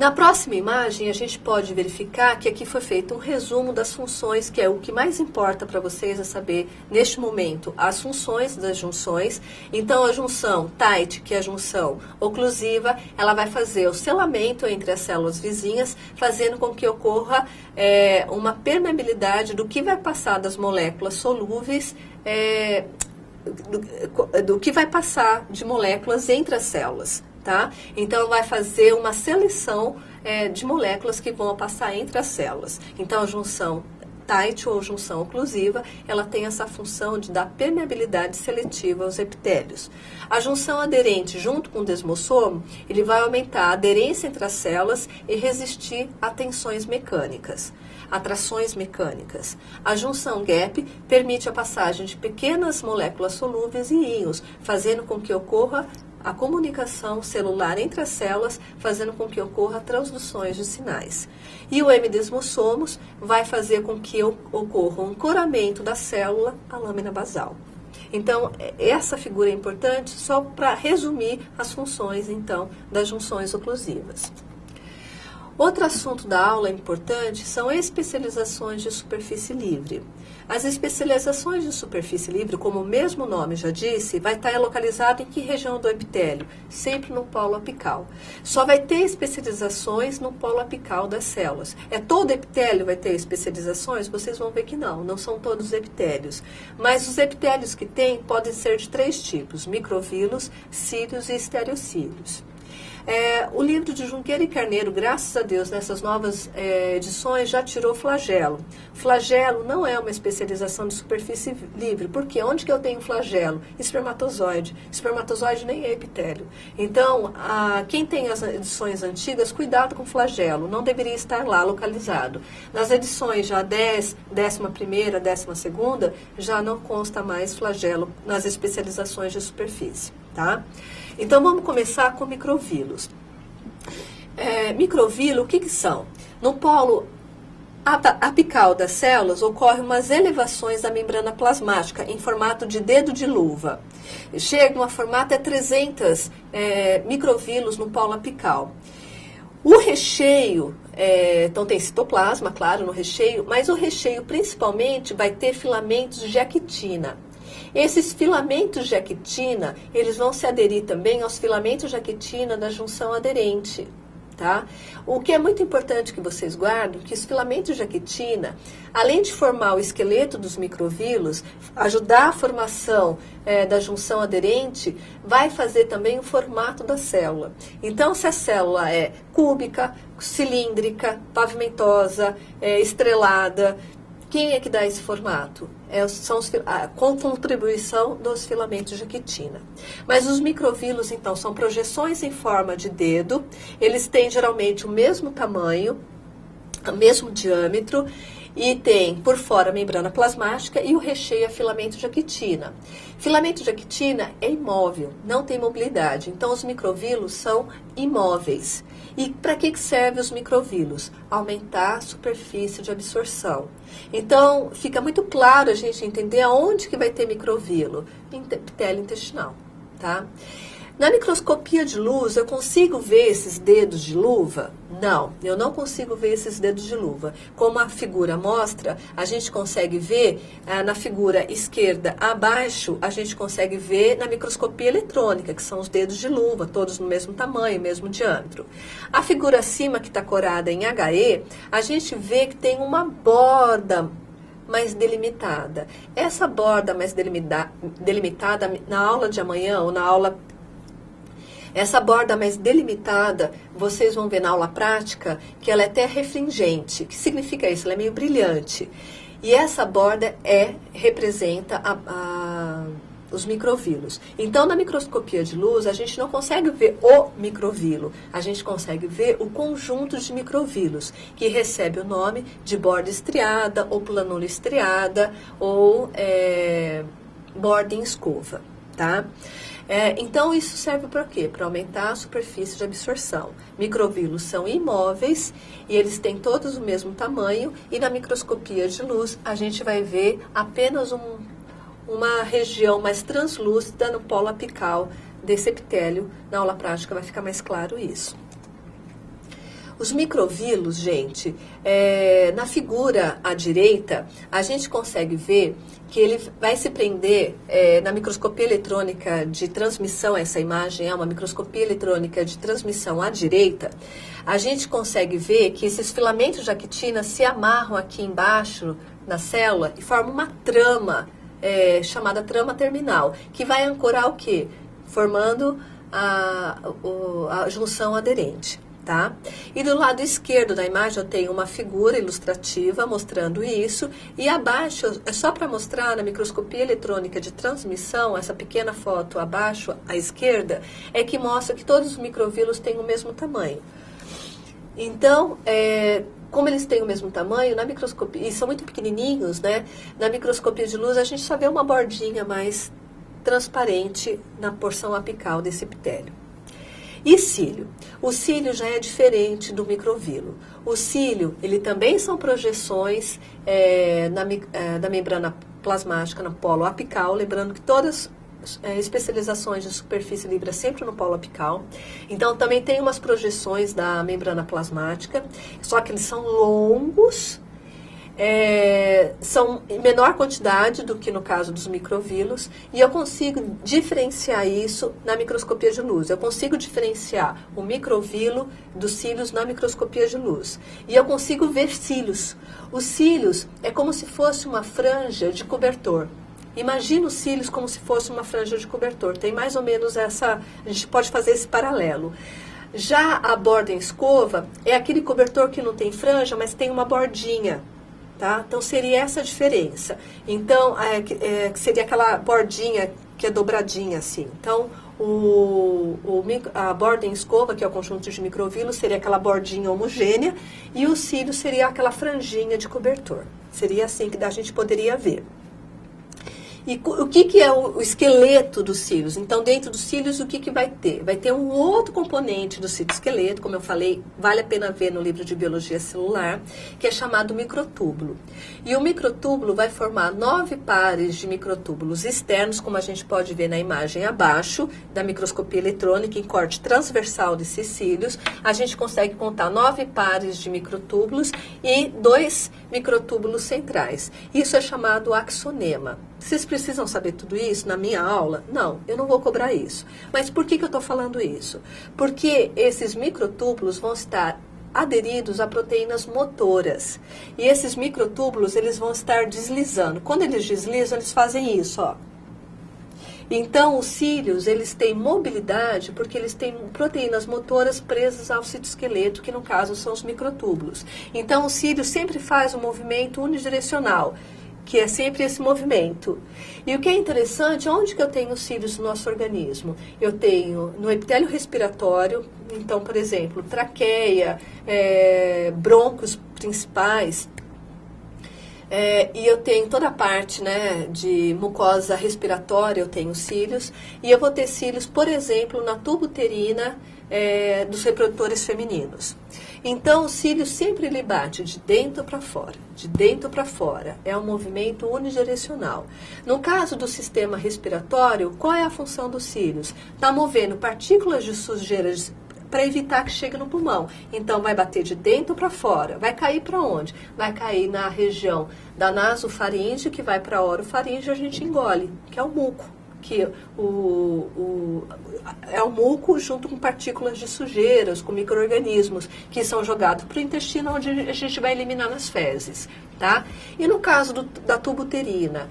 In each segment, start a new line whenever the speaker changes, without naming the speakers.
Na próxima imagem, a gente pode verificar que aqui foi feito um resumo das funções, que é o que mais importa para vocês é saber, neste momento, as funções das junções. Então, a junção tight, que é a junção oclusiva, ela vai fazer o selamento entre as células vizinhas, fazendo com que ocorra uma permeabilidade do que vai passar das moléculas solúveis, do que vai passar de moléculas entre as células. Tá? Então, vai fazer uma seleção de moléculas que vão passar entre as células. Então, a junção tight ou junção oclusiva, ela tem essa função de dar permeabilidade seletiva aos epitélios. A junção aderente, junto com o desmossomo, ele vai aumentar a aderência entre as células e resistir a tensões mecânicas, atrações mecânicas. A junção gap permite a passagem de pequenas moléculas solúveis e íons, fazendo com que ocorra a comunicação celular entre as células, fazendo com que ocorra transduções de sinais. E o M-desmossomos vai fazer com que ocorra um ancoramento da célula à lâmina basal. Então, essa figura é importante só para resumir as funções, então, das junções oclusivas. Outro assunto da aula importante são especializações de superfície livre. As especializações de superfície livre, como o mesmo nome já disse, vai estar localizado em que região do epitélio? Sempre no polo apical. Só vai ter especializações no polo apical das células. Todo epitélio vai ter especializações? Vocês vão ver que não são todos os epitélios. Mas os epitélios que tem podem ser de 3 tipos: microvílos, cílios e estereocílios. O livro de Junqueira e Carneiro, graças a Deus, nessas novas edições, já tirou flagelo. Flagelo não é uma especialização de superfície livre, porque onde que eu tenho flagelo? Espermatozoide. Espermatozoide nem é epitélio. Então, quem tem as edições antigas, cuidado com flagelo, não deveria estar lá localizado. Nas edições já 10, 11ª, 12ª, já não consta mais flagelo nas especializações de superfície, tá? Então, vamos começar com microvílos. Microvilo, o que são? No polo apical das células, ocorrem umas elevações da membrana plasmática em formato de dedo de luva. Chegam a formato 300 microvílos no polo apical. O recheio, então tem citoplasma, claro, no recheio, mas o recheio principalmente vai ter filamentos de actina. Esses filamentos de actina, eles vão se aderir também aos filamentos de actina da junção aderente, tá? O que é muito importante que vocês guardem, que os filamentos de actina, além de formar o esqueleto dos microvílos, ajudar a formação da junção aderente, vai fazer também o formato da célula. Então, se a célula é cúbica, cilíndrica, pavimentosa, estrelada, quem é que dá esse formato? Com contribuição dos filamentos de actina. Mas os microvílos, então, são projeções em forma de dedo. Eles têm geralmente o mesmo tamanho, o mesmo diâmetro, e tem por fora a membrana plasmática e o recheio é filamento de actina. Filamento de actina é imóvel, não tem mobilidade. Então, os microvílos são imóveis. E para que servem os microvílos? Aumentar a superfície de absorção. Então, fica muito claro a gente entender aonde que vai ter microvilo. Epitélio intestinal, tá? Na microscopia de luz, eu consigo ver esses dedos de luva? Não, eu não consigo ver esses dedos de luva. Como a figura mostra, a gente consegue ver na figura esquerda abaixo, a gente consegue ver na microscopia eletrônica, que são os dedos de luva, todos no mesmo tamanho, mesmo diâmetro. A figura acima, que está corada em HE, a gente vê que tem uma borda mais delimitada. Essa borda mais delimitada, na aula de amanhã ou na aula... Essa borda mais delimitada, vocês vão ver na aula prática que ela é até refringente. O que significa isso? Ela é meio brilhante. E essa borda representa os microvílos. Então, na microscopia de luz, a gente não consegue ver o microvilo. A gente consegue ver o conjunto de microvílos, que recebe o nome de borda estriada, ou planula estriada, ou borda em escova, tá? Então, isso serve para quê? Para aumentar a superfície de absorção. Microvílos são imóveis e eles têm todos o mesmo tamanho, e na microscopia de luz a gente vai ver apenas uma região mais translúcida no polo apical desse epitélio. Na aula prática vai ficar mais claro isso. Os microvilos, gente, na figura à direita, a gente consegue ver que ele vai se prender na microscopia eletrônica de transmissão. Essa imagem é uma microscopia eletrônica de transmissão à direita. A gente consegue ver que esses filamentos de actina se amarram aqui embaixo na célula e formam uma trama, chamada trama terminal, que vai ancorar o quê? Formando a junção aderente. Tá? E do lado esquerdo da imagem eu tenho uma figura ilustrativa mostrando isso, e abaixo, é só para mostrar na microscopia eletrônica de transmissão, essa pequena foto abaixo à esquerda, é que mostra que todos os microvilos têm o mesmo tamanho. Então, como eles têm o mesmo tamanho, na microscopia, e são muito pequenininhos, né? Na microscopia de luz a gente só vê uma bordinha mais transparente na porção apical desse epitélio. E cílio? O cílio já é diferente do microvilo. O cílio, ele também são projeções da membrana plasmática no polo apical, lembrando que todas especializações de superfície livre é sempre no polo apical. Então, também tem umas projeções da membrana plasmática, só que eles são longos, são em menor quantidade do que no caso dos microvilos, e eu consigo diferenciar isso na microscopia de luz. Eu consigo diferenciar o microvilo dos cílios na microscopia de luz. E eu consigo ver cílios. Os cílios é como se fosse uma franja de cobertor. Imagina os cílios como se fosse uma franja de cobertor. Tem mais ou menos essa... A gente pode fazer esse paralelo. Já a borda em escova é aquele cobertor que não tem franja, mas tem uma bordinha. Tá? Então, seria essa a diferença. Então, seria aquela bordinha que é dobradinha assim. Então, a borda em escova, que é o conjunto de microvilos, seria aquela bordinha homogênea, e o cílio seria aquela franjinha de cobertor. Seria assim que a gente poderia ver. E o que é o esqueleto dos cílios? Então, dentro dos cílios, o que vai ter? Vai ter um outro componente do citoesqueleto, como eu falei, vale a pena ver no livro de biologia celular, que é chamado microtúbulo. E o microtúbulo vai formar 9 pares de microtúbulos externos, como a gente pode ver na imagem abaixo, da microscopia eletrônica, em corte transversal desses cílios. A gente consegue contar 9 pares de microtúbulos e 2 microtúbulos centrais. Isso é chamado axonema. Vocês precisam saber tudo isso na minha aula? Não, eu não vou cobrar isso. Mas por que eu estou falando isso? Porque esses microtúbulos vão estar aderidos a proteínas motoras. E esses microtúbulos, eles vão estar deslizando. Quando eles deslizam, eles fazem isso, ó. Então, os cílios, eles têm mobilidade porque eles têm proteínas motoras presas ao citoesqueleto, que no caso são os microtúbulos. Então, o cílio sempre faz um movimento unidirecional, que é sempre esse movimento. E o que é interessante, onde que eu tenho cílios no nosso organismo? Eu tenho no epitélio respiratório, então, por exemplo, traqueia, brônquios principais, e eu tenho toda a parte, né, de mucosa respiratória, eu tenho cílios, e eu vou ter cílios, por exemplo, na tuba uterina dos reprodutores femininos. Então, o cílio sempre ele bate de dentro para fora, de dentro para fora. É um movimento unidirecional. No caso do sistema respiratório, qual é a função dos cílios? Está movendo partículas de sujeira para evitar que chegue no pulmão. Então, vai bater de dentro para fora. Vai cair para onde? Vai cair na região da nasofaringe, que vai para a orofaringe, e a gente engole, que é o muco. Que é o muco junto com partículas de sujeiras, com micro-organismos, que são jogados para o intestino, onde a gente vai eliminar nas fezes. Tá? E no caso da tuba uterina,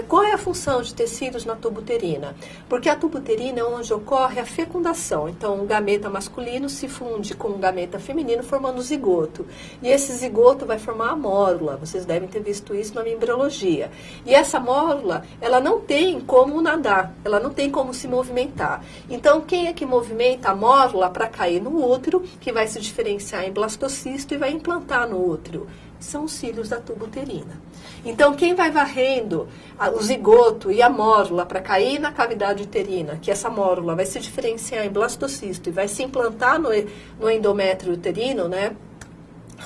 qual é a função de ter cílios na tuba uterina? Porque a tuba uterina é onde ocorre a fecundação. Então, o gameta masculino se funde com o gameta feminino, formando o zigoto. E esse zigoto vai formar a mórula. Vocês devem ter visto isso na embriologia. E essa mórula, ela não tem como nadar, ela não tem como se movimentar. Então, quem é que movimenta a mórula para cair no útero, que vai se diferenciar em blastocisto e vai implantar no útero? São os cílios da tuba uterina. Então, quem vai varrendo o zigoto e a mórula para cair na cavidade uterina, que essa mórula vai se diferenciar em blastocisto e vai se implantar no endométrio uterino, né?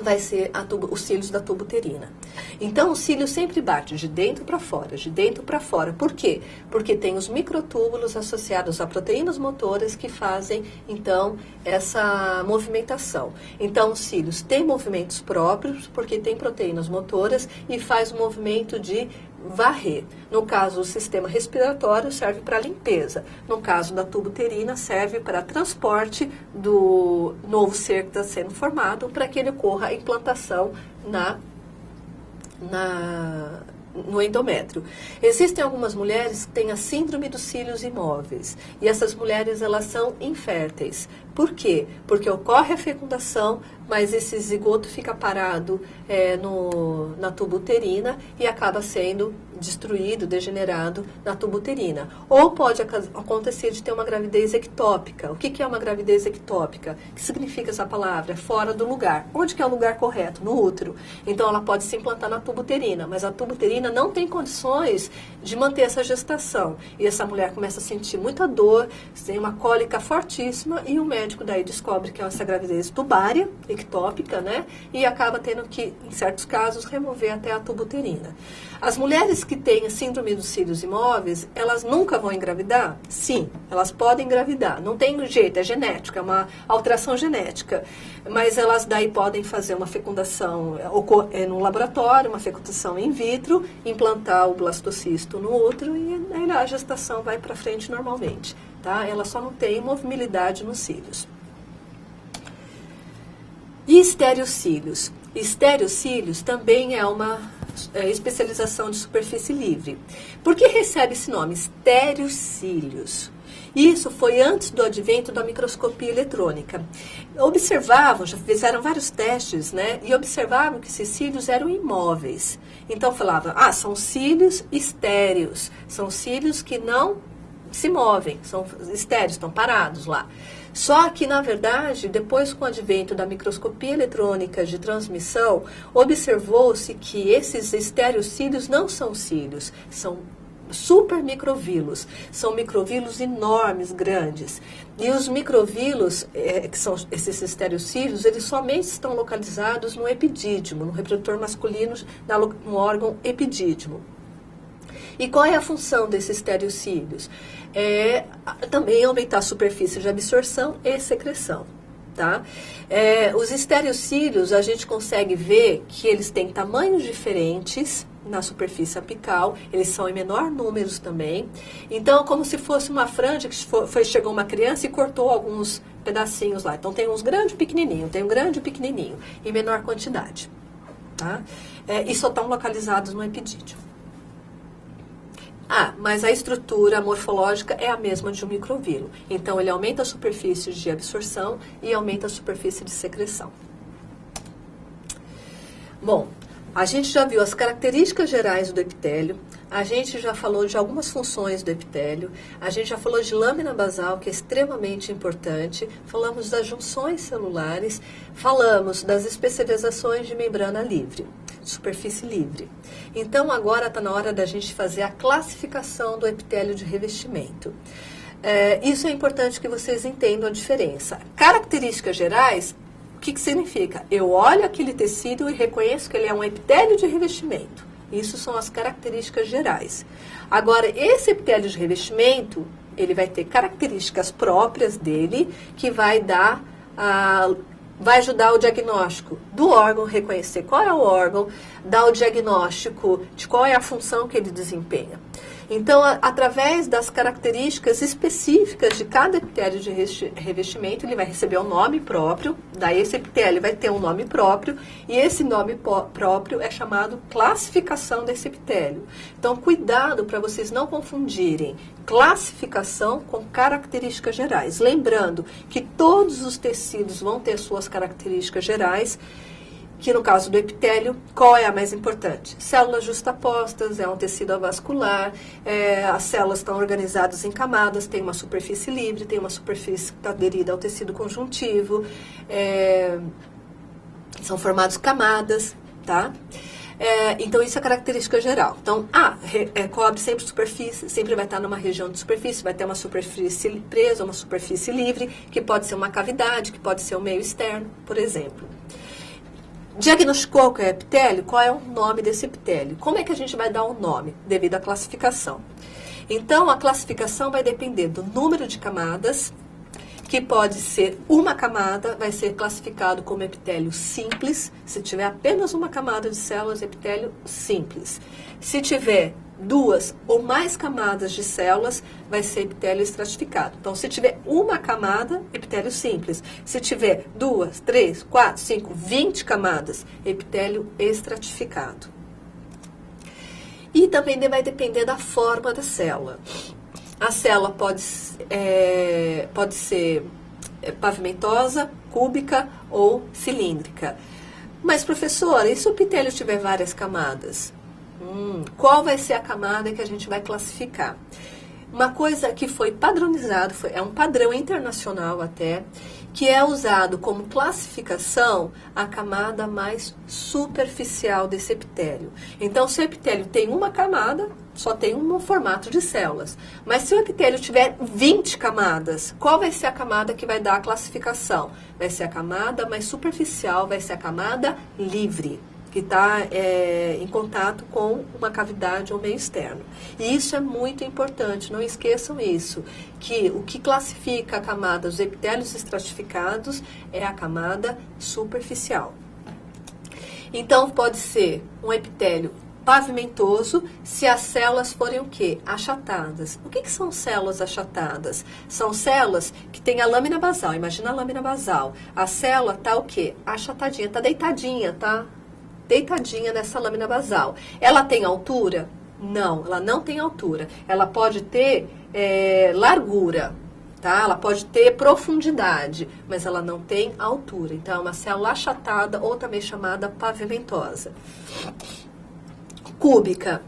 vai ser os cílios da tuba uterina. Então, o cílio sempre bate de dentro para fora, de dentro para fora. Por quê? Porque tem os microtúbulos associados a proteínas motoras que fazem, então, essa movimentação. Então, os cílios têm movimentos próprios, porque tem proteínas motoras e faz o movimento de varrer. No caso, o sistema respiratório serve para limpeza. No caso da tuba uterina, serve para transporte do novo ser que está sendo formado para que ele ocorra a implantação no endométrio. Existem algumas mulheres que têm a síndrome dos cílios imóveis. E essas mulheres, elas são inférteis. Por quê? Porque ocorre a fecundação, mas esse zigoto fica parado na tuba uterina e acaba sendo destruído, degenerado na tuba uterina. Ou pode acontecer de ter uma gravidez ectópica. O que é uma gravidez ectópica? O que significa essa palavra? É fora do lugar. Onde que é o lugar correto? No útero. Então, ela pode se implantar na tuba uterina, mas a tuba uterina não tem condições de manter essa gestação. E essa mulher começa a sentir muita dor, tem uma cólica fortíssima e o médico daí descobre que é essa gravidez tubária, ectópica, né? E acaba tendo que, em certos casos, remover até a tuba uterina. As mulheres que têm a síndrome dos cílios imóveis, elas nunca vão engravidar? Sim, elas podem engravidar. Não tem jeito, é genética, é uma alteração genética. Mas elas daí podem fazer uma fecundação no laboratório, uma fecundação in vitro, implantar o blastocisto no útero e aí a gestação vai para frente normalmente. Tá? Ela só não tem movilidade nos cílios. E estereocílios? Estereocílios também é uma especialização de superfície livre. Por que recebe esse nome? Estereocílios. Isso foi antes do advento da microscopia eletrônica. Observavam, já fizeram vários testes, né? E observavam que esses cílios eram imóveis. Então falavam, são cílios estéreos. São cílios que não se movem, são estéreos, estão parados lá. Só que, na verdade, depois com o advento da microscopia eletrônica de transmissão, observou-se que esses estereocílios não são cílios, são supermicrovílos. São microvílos enormes, grandes. E os microvílos, que são esses estereocílios, eles somente estão localizados no epidídimo, no reprodutor masculino, no órgão epidídimo. E qual é a função desses estereocílios? Também aumentar a superfície de absorção e secreção. Tá? Os estereocílios, a gente consegue ver que eles têm tamanhos diferentes na superfície apical, eles são em menor números também. Então, como se fosse uma franja que chegou uma criança e cortou alguns pedacinhos lá. Então, tem uns grandes e pequenininho, tem um grande e pequenininho, em menor quantidade. Tá? E só estão localizados no epidídimo. Mas a estrutura morfológica é a mesma de um microvilo. Então, ele aumenta a superfície de absorção e aumenta a superfície de secreção. Bom, a gente já viu as características gerais do epitélio, a gente já falou de algumas funções do epitélio, a gente já falou de lâmina basal, que é extremamente importante, falamos das junções celulares, falamos das especializações de membrana livre, superfície livre. Então, agora está na hora da gente fazer a classificação do epitélio de revestimento. Isso é importante que vocês entendam a diferença. Características gerais, o que significa? Eu olho aquele tecido e reconheço que ele é um epitélio de revestimento. Isso são as características gerais. Agora, esse epitélio de revestimento, ele vai ter características próprias dele, que vai ajudar o diagnóstico do órgão, reconhecer qual é o órgão, dar o diagnóstico de qual é a função que ele desempenha. Então, através das características específicas de cada epitélio de revestimento, ele vai receber um nome próprio, daí esse epitélio vai ter um nome próprio, e esse nome próprio é chamado classificação desse epitélio. Então, cuidado para vocês não confundirem classificação com características gerais. Lembrando que todos os tecidos vão ter suas características gerais, que no caso do epitélio, qual é a mais importante? Células justapostas, é um tecido avascular, as células estão organizadas em camadas, tem uma superfície livre, tem uma superfície que está aderida ao tecido conjuntivo, são formados camadas, tá? Então, isso é característica geral. Então, cobre sempre superfície, sempre vai estar numa região de superfície, vai ter uma superfície presa, uma superfície livre, que pode ser uma cavidade, que pode ser o meio externo, por exemplo. Diagnosticou que é epitélio? Qual é o nome desse epitélio? Como é que a gente vai dar um nome? Devido à classificação. Então, a classificação vai depender do número de camadas, que pode ser uma camada, vai ser classificado como epitélio simples. Se tiver apenas uma camada de células, epitélio simples. Se tiver duas ou mais camadas de células, vai ser epitélio estratificado. Então, se tiver uma camada, epitélio simples. Se tiver 2, 3, 4, 5, 20 camadas, epitélio estratificado. E também vai depender da forma da célula. A célula pode ser pavimentosa, cúbica ou cilíndrica. Mas, professora, e se o epitélio tiver várias camadas? Qual vai ser a camada que a gente vai classificar? Uma coisa que foi padronizado, é um padrão internacional até, que é usado como classificação a camada mais superficial desse epitélio. Então, se o epitélio tem uma camada, só tem um formato de células. Mas se o epitélio tiver 20 camadas, qual vai ser a camada que vai dar a classificação? Vai ser a camada mais superficial, vai ser a camada livre, que está em contato com uma cavidade ou meio externo. E isso é muito importante, não esqueçam isso, que o que classifica a camada dos epitélios estratificados é a camada superficial. Então, pode ser um epitélio pavimentoso se as células forem o quê? Achatadas. O que são células achatadas? São células que têm a lâmina basal. Imagina a lâmina basal. A célula está o quê? Achatadinha, está deitadinha, tá? Deitadinha nessa lâmina basal. Ela tem altura? Não, ela não tem altura. Ela pode ter largura, tá? Ela pode ter profundidade, mas ela não tem altura. Então, é uma célula achatada ou também chamada pavimentosa. Cúbica.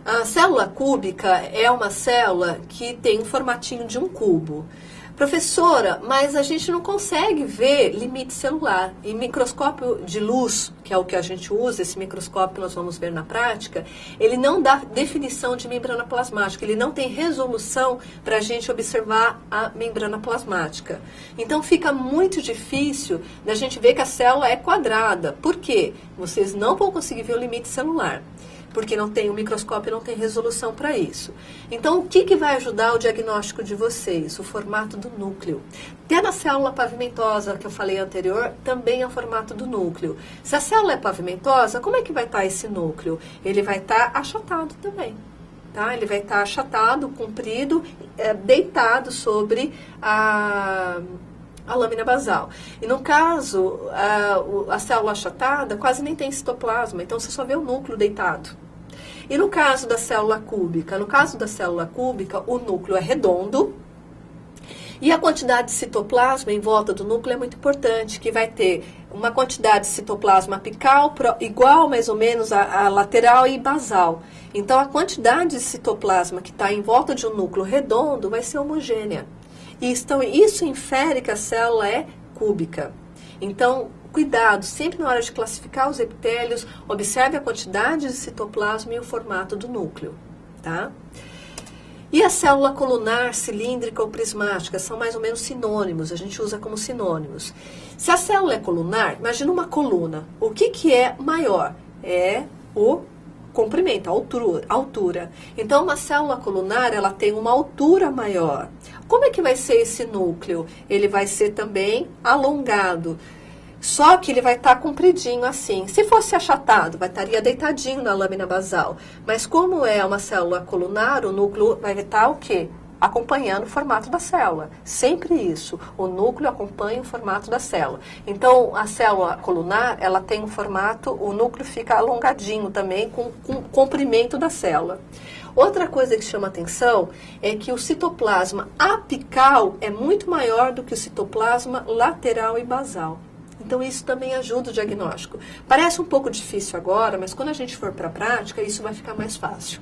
A célula cúbica é uma célula que tem um formatinho de um cubo. Professora, mas a gente não consegue ver limite celular. Em microscópio de luz, que é o que a gente usa, esse microscópio que nós vamos ver na prática, ele não dá definição de membrana plasmática, ele não tem resolução para a gente observar a membrana plasmática. Então fica muito difícil da gente ver que a célula é quadrada. Por quê? Vocês não vão conseguir ver o limite celular, porque não tem o microscópio, não tem resolução para isso. Então, o que vai ajudar o diagnóstico de vocês? O formato do núcleo. Até na célula pavimentosa, que eu falei anterior, também é o formato do núcleo. Se a célula é pavimentosa, como é que vai estar esse núcleo? Ele vai estar achatado também. Tá? Ele vai estar achatado, comprido, deitado sobre a lâmina basal. E no caso, a célula achatada quase nem tem citoplasma, então você só vê o núcleo deitado. E no caso da célula cúbica? No caso da célula cúbica, o núcleo é redondo e a quantidade de citoplasma em volta do núcleo é muito importante, que vai ter uma quantidade de citoplasma apical igual mais ou menos a lateral e basal. Então, a quantidade de citoplasma que está em volta de um núcleo redondo vai ser homogênea. Isso infere que a célula é cúbica. Então, cuidado, sempre na hora de classificar os epitélios, observe a quantidade de citoplasma e o formato do núcleo, tá? E a célula colunar, cilíndrica ou prismática são mais ou menos sinônimos, a gente usa como sinônimos. Se a célula é colunar, imagina uma coluna. O que é maior? É o comprimento, a altura. Então, uma célula colunar, ela tem uma altura maior. Como é que vai ser esse núcleo? Ele vai ser também alongado. Só que ele vai estar compridinho assim. Se fosse achatado, estaria deitadinho na lâmina basal. Mas como é uma célula colunar, o núcleo vai estar o quê? Acompanhando o formato da célula. Sempre isso. O núcleo acompanha o formato da célula. Então, a célula colunar, ela tem um formato, o núcleo fica alongadinho também, com o comprimento da célula. Outra coisa que chama atenção é que o citoplasma apical é muito maior do que o citoplasma lateral e basal. Então, isso também ajuda o diagnóstico. Parece um pouco difícil agora, mas quando a gente for para a prática, isso vai ficar mais fácil.